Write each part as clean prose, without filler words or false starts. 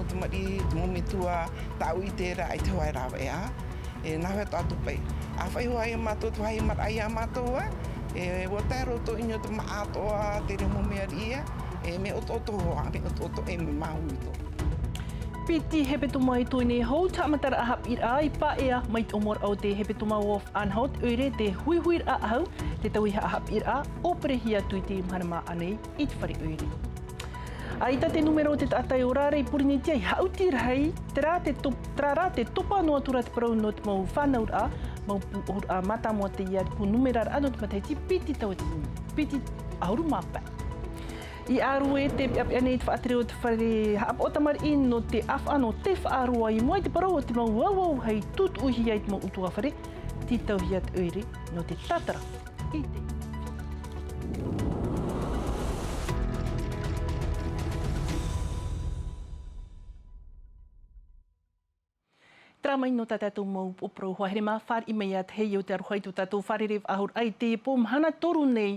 tamari momitua tau I te ra I te wai rawa ea. Nawe to atu pai. A whai hoa ia mātou tu hai mat aia mātou wa tai roto inyo te maatoa te re momeari ia. Me oto hoa, me oto e me mahu ito. Piti hepetu mai toine hou tamatara ahap ira I pa ea mai omor au te hepetu mau of anhaut ure te huihuir a ahau te tauiha ahap ira o perehia tui te mharama anei I te whare ure. Aita te numero te tātai o rārei purinitia I hauti rai tra rā te topa noa tura te parau no te mau whānau rā mau pu a mata moa te ia pu numerar ano te mataiti piti tau te piti auru mapa. I arue te ane te whaatere o te whare haap o tamari no te awhano te whaarua I moai te parau o te mau wauau hei tut uhi ai te mau utua whare ti tauhi at oere no te tatara I te. Tramai no tātou mau opro hoahere mā whār I mea te hei o te aruhai tu tātou wharerew ahur ai te pō mahana toru nei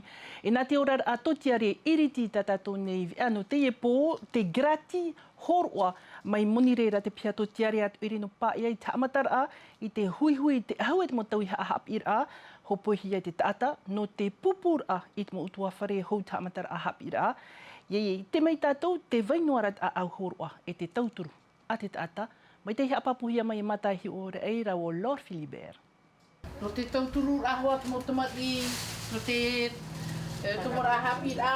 e nā te orar a totiare iriti tātou nei ano te e pō te grati horua mai moni reira te pia totiare at uri no pā iai te amatara I te huihui te ahau e te mo tauiha ahap ira hopohi ai te taata no te pupura I te mo utua whare hou te amatara ahap ira iei te mei tātou te vainoarat a au horua e te tauturu a te taata mai te hea papuhia mai matahi o reira o Lord Philibert. No te tauturu ahua te mo tamati, no te tumora hapi rā,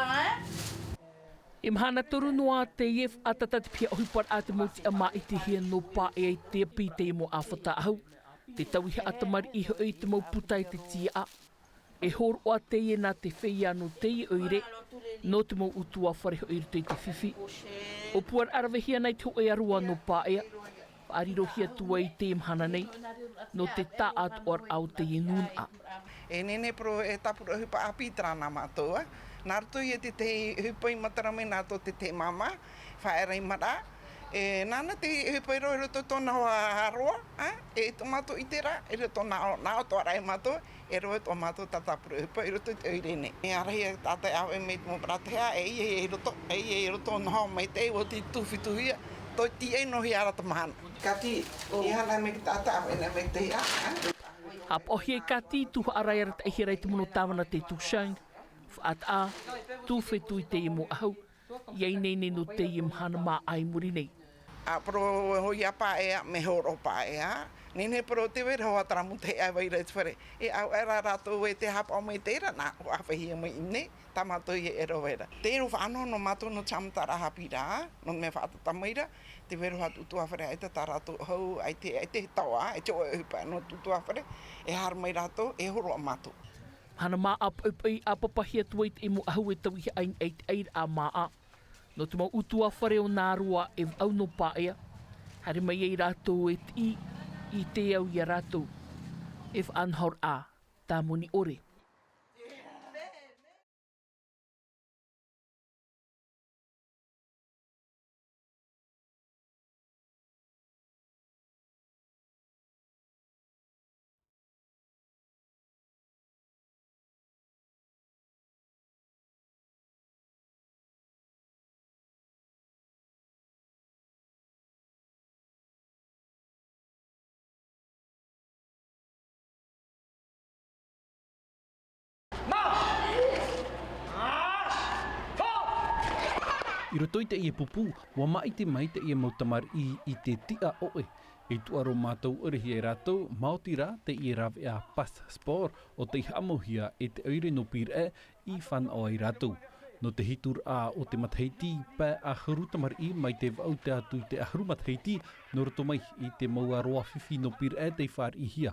E mahana toru noa te ief atatati pia ohupar a te moti a mā I te hia no pā e ai te api te mo awhata ahau. Te tauiha atamari I hoi te mau putai te tia a. E hor oa te ie nā te whea no te I oire, no te mau utua whare hoi te te whiwhi. O puar arawehia nei te hoi arua no pā ea. Arirohia tua I te mahana nei, no te taat or au te inun a. E nene pro e tapura hupa api trana mātua. Nā rato I te hupa I matarame nā to te mama, whaerai mara. E nāna te hupa I roto tōna hoa haroa, e to mātua I te rā, e roto nā o tō arai mātua, e roto mātua tatapura hupa I roto te oirene. E arahi e tātai au e mei te mo pratea, e roto nā hoa mai te o te tuwhituhia. Toi ti e nohi ara ta mahana. Kati, I hana me ki tata au ena me te ia. Hap ohi e kati tuha arai ara te ehirai te mono tāwana te tūshang. Whaat a, tūwhetu I te I mo ahau. Iei nei no te I mahana mā ai muri nei. A pro hoi a pā ea, me horo pā ea. Nene pro te wera hoa taramu te ea waira te whare. E au era rato e te hapa o mai teira, nā o awhahia mai ine. Tamato I ero wera. Te ero whaano no mato no chamtara hapi rā, no me whaata tamaira, te wero hatu utua whare ai te tarato hau, ai te taua, e teo e hupa no tutua whare, e har mai rato, e horo a mato. Hana mā apai apapahia tua I te imu ahu e tauhi ain eir a mā a. No te mau utua whare o nā rua e au no pāea, hare mai ei rato e I te au I a rato, e whaanhor a, tā moni ore. I roto I te ia pupu, wa mai te ia mautamar I te tia oe. I tuaro mātou orihi e rātou, maoti rā te ia rawe a passport o te hamohia e te oire no pire I whan o ai rātou. No te hitur a o te matahiti, pā a harutamar I mai te wau te atu te aharu matahiti, no roto mai I te maua roa whiwhi no pire te whār I hia.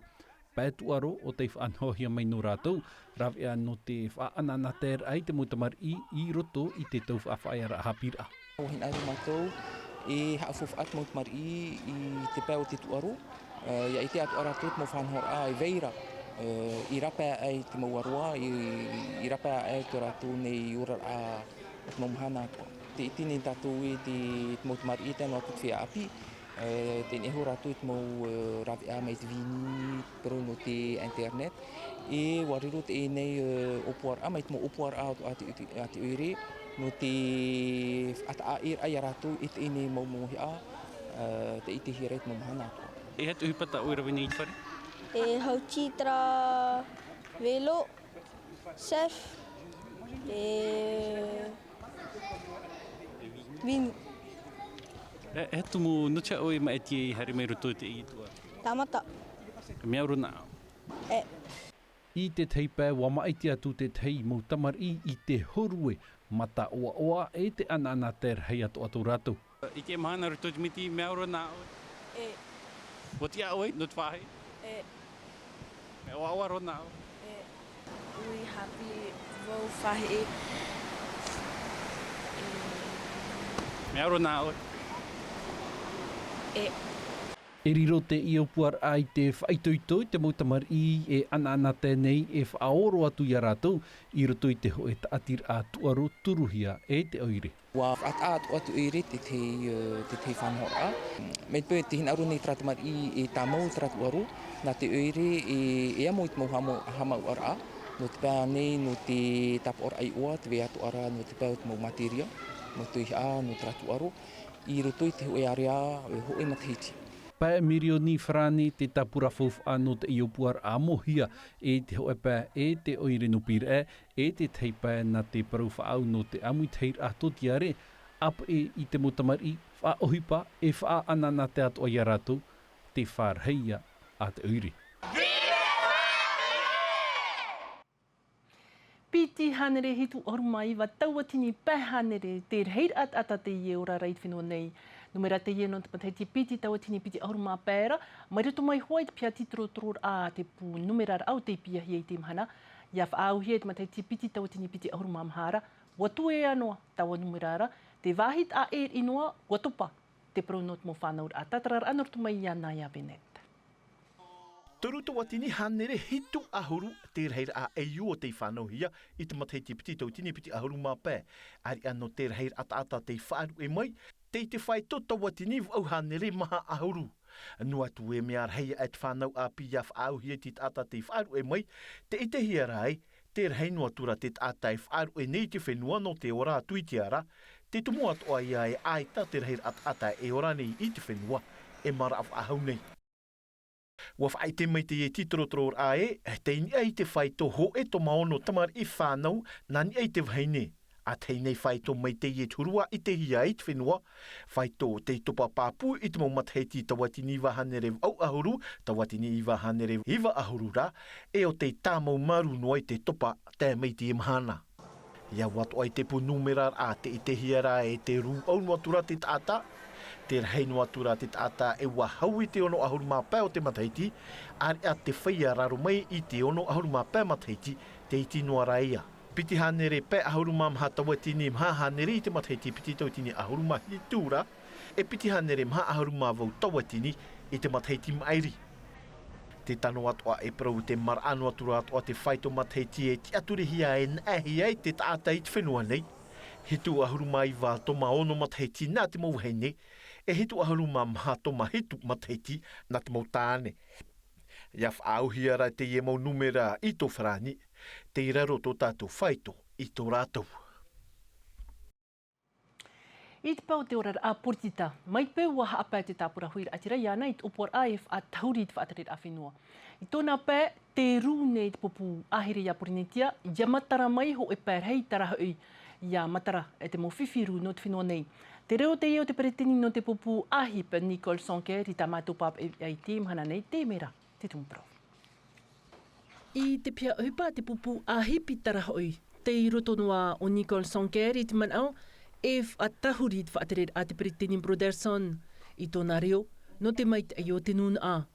Pētuaro o te whaanhohia mai no rātou, rawea no te whaananater ai te mutamar I roto I te tau whaafaiara hapira. O hin aru mātou, e haafof at mutamar I te pēo te tuaro, ia I te atu aratot mo whanhor a I veira. I rapa ai te mauaroa, I rapa ai te rātou nei ura a te mahana. Te itini tātou I te mutamar I te anō tuwhia api, te neho rātou I te mau rawe a mai te vini, pero no te internet. E wariro te nei opuar a, mai te mau opuar a te oire, no te ata a ai rātou I te nei mau mohi a, te iti hiret mo mahana atua. E hatu hipata oira wini i whare? E hautitra velo, chef, e vin, E hatu mo nucha oi ma eti hari mai roto te i tua. tamata. Mea ro nao. E I te teipē wa maiti atu te tei mo tamari I te horue mata oa oa e te anana te rhei atu atu ratu. I ke mahana roto te miti mea ro nao. E Wati a oi, not whahe? e Mea oa oa ro nao. e ui happy vau whahe Mea ro nao. e E riro te iopuar ai te whaitoitoi te mautamar I e anana tēnei e whaoro atu I a rātou I roto I te ho e taatir a tuaro turuhia e te oire. Wa at atu iri te te whanhora. Me te te hinaru nei tratamar I tamau tratuaru, na te oire e amo I te hama ora, no te pēa nei, no te tapu ora ai oa, te wea atu ara, no te pēa te mau materia, no te iha, no tratuaru, I roto I te hoe area, hoe matahiti. Pae mirio ni whrani te tapura fouf ano te iopuar a mohia e te hoe pā e te oire nupire e te teipā na te parau whaau no te amui teir a totiare ap I te motamari wha ohipa e wha anana te atu ai a rātou te wharheia a te oire. Piti hanere hitu ormai wa tauatini pē hanere te reir ata te ie ora reit whenua nei. Numera te ie non te pataiti piti tauatini piti orma pēra. Mai rutu mai hoai te pia titro tror a te pū numera au te pia hi te mahana. Ia whaau hia te pataiti piti tauatini piti orma mahara. Watu e anoa tawa numera ara. Te wahit a inoa watupa te pronot mo whanaur a tatarar anor tu mai ia nai a Benet. Toru te watini hanere hitu ahuru te reira a eiu o te whanohia I te mataiti piti tautini piti ahuru mā pē. Ari ano te reira ata te whaaru e mai, te te whai tota watini au hanere maha ahuru. Nua tu e mea reia e te whanau a pia whaauhia te ata te whaaru e mai, te ite hia rai, te rei noa tura te ata e whaaru e nei te whenua no te ora tui te ara, te tumu atoa ia e aita te reira ata e ora nei I te whenua, e mara af ahau nei. Wa whai te mai te e titrotror a te ni ai te whai to ho e to maono tamar I whanau, na ni ai te whaine. A te nei whai to mai te e turua I te hia I te whenua, whai to te topa pāpū I te mau mataheti tawatini iwa hanere au ahuru, tawatini iwa hanere iwa ahuru ra, e o te tāmau maru no ai te topa te mai te mahana. Ia watu ai te pu numera a te I te hia ra e te ru au noatura te tata, te rei noatura te tata e wahau I te ono ahuru mā pē o te matahiti, ari a te whaia raro mai I te ono ahuru mā pē matahiti, te iti noa raia. Piti hanere pē ahuru mā maha tawatini maha hanere I te matahiti piti tautini ahuru mā hitura, e piti hanere maha ahuru mā vau tawatini I te matahiti mairi. Te tano atoa e parau te mara anu atura atoa te whaito matahiti e ti aturihia e nahi ai te taata I te whenua nei. Hitu ahuru mā I wā toma ono matahiti nā te mau heine, e hitu ahuru mā maha toma hitu matahiti nā te mau tāne. Ia whaauhia ra te ie mau numera I tō wharani, te iraro tō tātou whaito I tō rātou. I te pau te ora a portita, mai peu wa haapa te tāpura huira atira ia nei te opor AF a tauri te whaataret a whenua. I tōna pē, te rū nei te popu ahere ia porinetia, ia matara mai ho e pērhei tara hui, ia matara e te mo whiwhiru no te whenua nei. Te reo te eo te peretini no te popu ahipa Nicole Sonker I tā mātou pāp ai te mhana nei, te mera, te tumuprau. I te pia upa te popu ahipi tara hui, te I roto noa o Nicole Sonker I te manau, e whaatahuri te whaataret a te peretini Broderson I tōna reo, no te mait ai o te nuna a.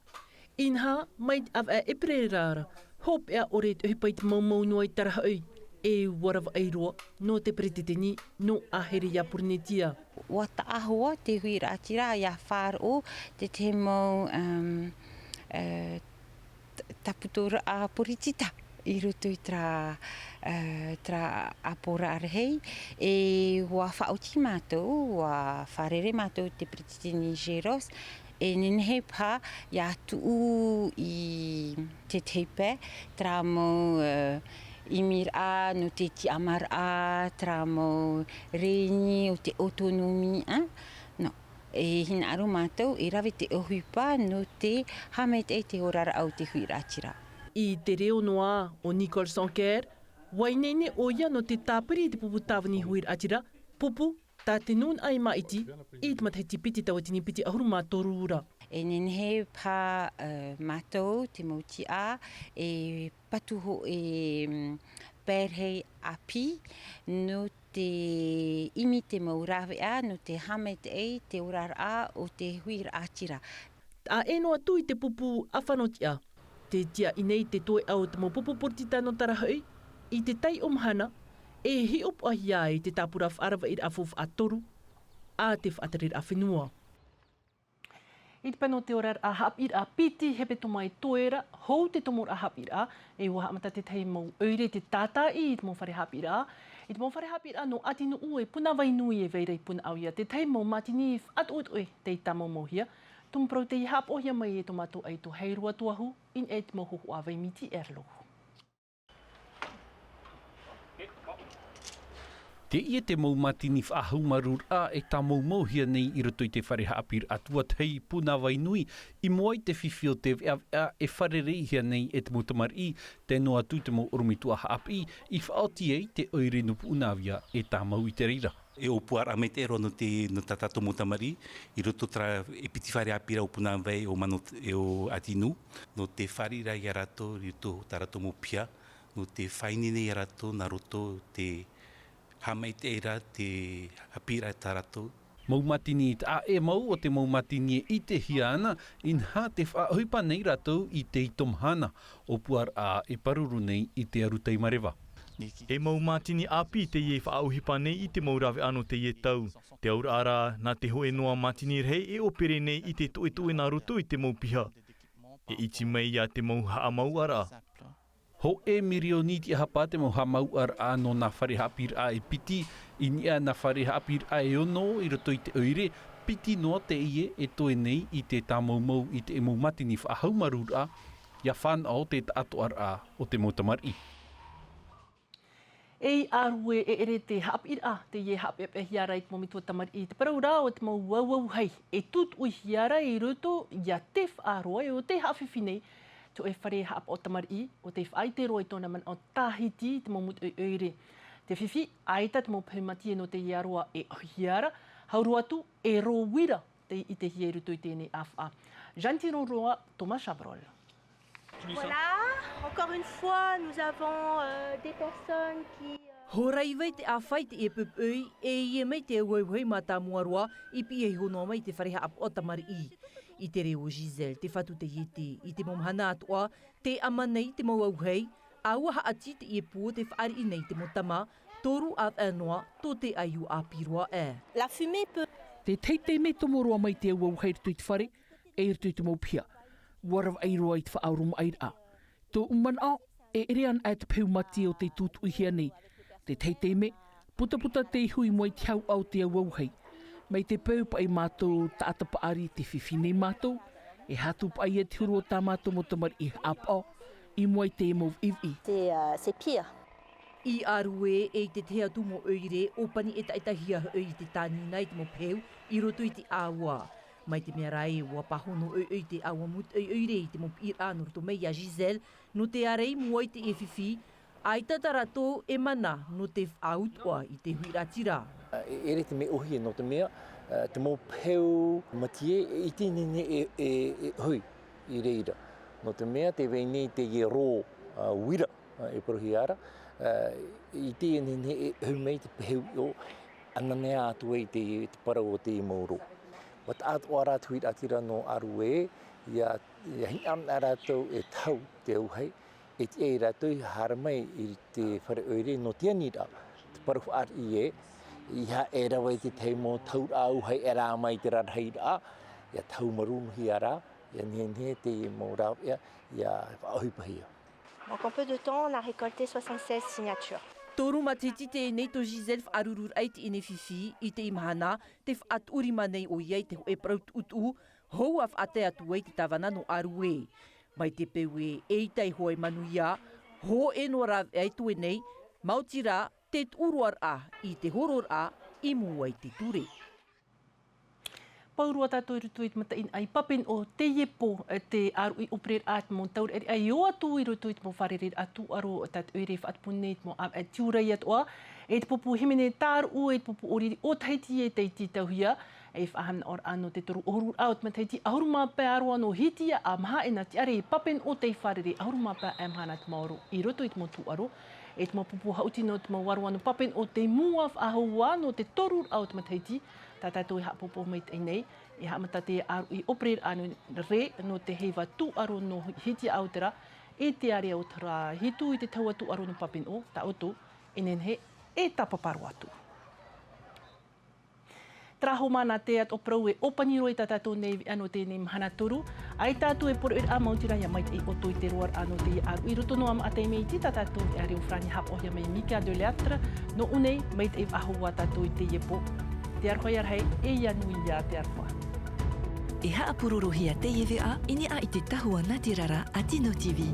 Inha, mait av a epererara, hop ea ore te upa I te maumau noa I tara hui, e warawa airoa no te peretini no ahere ia porinetia. Wa ta'ahua te hui rātira ia whāro te te mau taputora a poritita I roto I tra apora arhei e wa whaoti mātou, wa wharere mātou te peretini Geros e nenehe pā ia tuu I te teipe tra mau Imir a no te ti amar a tra mo reini o te autonomi a no E hina aru mātou e rawe te ohuipa no te hamet e te orara au te hui rātira. I te reo noa o Nicole Sonker, wainene o ia no te tāpiri te pupu tāwani hui rātira, pupu tā te nun ai maiti, i te matahiti piti tawa tini piti ahuru mā toru ura. E nenhe pā mātou te mauti a, e patuho e pērhei api, no te imi te maurawe a, no te hamet e te orara a o te hui rātira. A eno atu i te pupu awhanoti a, te tia inei te toe au te mo pupu portita no tarahoi, i te tai o mahana, e hi opo ahi ai te tāpura whaarawa i afof a toru, a te whaatarir a whenua. I te pano te orar a hapir a piti hepe tomai toera, hou te tomor a hapir a, e waha amata te tei mau eure te tata i te mau whare hapir a. I te mau whare hapir a no atinu ue puna wainui e veirei puna au ia, te tei mau matini at oe te i tamau mau hia, tumprau te i hap ohia mai e tomato ai to heirua tuahu, in e te mau hoho a waimiti erlohu. Te ia te mau matini whaahau marur a e tā mau mauhia nei I roto I te whare haapir atua tei puna wainui I moai te whiwhio te a e whare reihia nei e te mutamar I te no atu te mau urumitua haapi I whaoti ei te oire nupu unawia e tā mau I te reira. E o puar amete ero no tatato mutamari I roto tra e piti whare apira o puna vai o mano e o atinu no te wharira I arato I roto tarato mo pia no te whainine I arato na roto te hamai te eira te hapira tarato. Maumatini a e mau o te maumatini I te hiana in ha te whaoipa nei ratou I te itomhana o puar a e paruru nei I te arutai marewa. E maumatini api te ie whaauhipa nei I te maurawe ano te ie tau. Te aura ara nā te hoe noa matini rei e opere nei I te toe toe nā roto I te maupiha. E iti mai a te mau haa mau ara. Ho e mirioni ti hapa te mo hamau ar a no na whare hapir a e piti I nia na whare hapir a e ono I roto I te oire piti noa te ie e toe nei I te tā maumau I te e maumatini whaahau marur a ia whanau te ato ar a o te motamari. Ei arue e ere te hapir a te ie hapir e hiara I te momitua tamari I te paraura o te mau wauau hei e tut ui hiara I roto ia te whaaroa e o te hawhiwhinei to e whare hap o tamari o te whai te roi tōna man o tahiti te momut o eure. Te whiwhi, aita te mo pēmati no te iaroa e hiara, hauru atu e rōwira I te hieru tui tēnei awha. Jantino roa, Thomas Chabrol. Voilà, encore une fois, nous avons des personnes qui... Horai wei te awhai te e pupui e ie mei te uauhei mā tā muaroa I pi e honoa mai te whareha ap o tamari I te reo Giselle, te whatu te iete, I te momhana atoa, te ama nei te mauauhei, aua haati te ie pua te whaari nei te motama, toru a anoa, tō te aiu a piroa e. La fumée peut... Te teitei me tomoroa mai te auauhei rito I te whare, e rito I te maupia. Waraw airoa I te whaauruma aira. Tō uman a, e erean a te peumati o te tūtu ihia nei. Te teitei me, puta te hui moi te hau au te auauhei. Mai te peu pa I mātou taata paari te whiwhinei mātou, e hatu pa I e te huru o tā mātou motamari I hapa, I moai te mou iwi. C'est pire. I arue e te tea tumo oire, o pani e taitahia oi te tāni nei te mo peu, I roto I te awa. Mai te mea rai ua pahono oi te awa mut oire I te mo pir anu roto mei a Giselle, no te arei moai te e whiwhi, ai tatarato e mana no te whautua I te huiratira. Ere te me ohi no te mea, te mō peu matie I te nene e hui I reira. No te mea te wei te e rō wira e porohi ara, I te nene e hui mei te peu o ananea atu e te parau o te mauro. Wat atu ara atu huiratira no aru e, ia hinam arato e tau te auhei, e te e ratou haramai I te whare oire no te anira, te parahu ar I e, Iha e rawa I te teimo tau au hei e rā mai te rarhei rā, ia tau marunu hi ara, ia nihe te mō rau ia whaohipahia. Donc en peu de temps, on a récolté 76 signatures. Toru matiti te nei to Giselle whaarurur ai te ine whiwhi I te imahana, te whaaturi manei o iei te e praut utu, hou a whaate atu ei te tawana no arue. Mai te pewe e tai hoi manu ia, ho e no rā ai tue nei, mauti rā, te uruar a I te horor a I muai te ture. paurua tātou rutu i mata in ai papen o te iepo te aru i oprer at mo taur ai o atu i rutu i mo wharerir atu aro tat oire whaatpune mo a tiurai atoa e te popu himene tāru e te popu oriri o taiti e teiti tauhia e whahan or ano te toru oru out ma teiti ahuruma pē aroa no hitia a maha e na te are i papen o te wharere ahuruma pē e mahana te maoro i rutu i te mo tu aro e te mo pupu hauti no te mo warua no papen o te mua whahua no te toru out ma teiti tā tātou i hapopo mei te nei, i hamata te aru i oprer anu re no te heiva tu aro no hiti autera, e te are autera hitu i te taua tu aro no papen o, ta otu, enen he, e tapaparu atu. Traho mana te at oprau e opaniro i tā tātou nei ano te nei mahana toru, ai tātou e poro a mautira ia mai te oto i te roar ano te aru i roto no am atei mei ti tā tātou e are o frani hap ohia mei Mika de Leatra, no unei mei te ahua tātou i te iepo. Te arhoi arhei, e ianui ia te arhoi. E haapururu hia te iwi a, ini a i te tahua Natirara a Tino TV.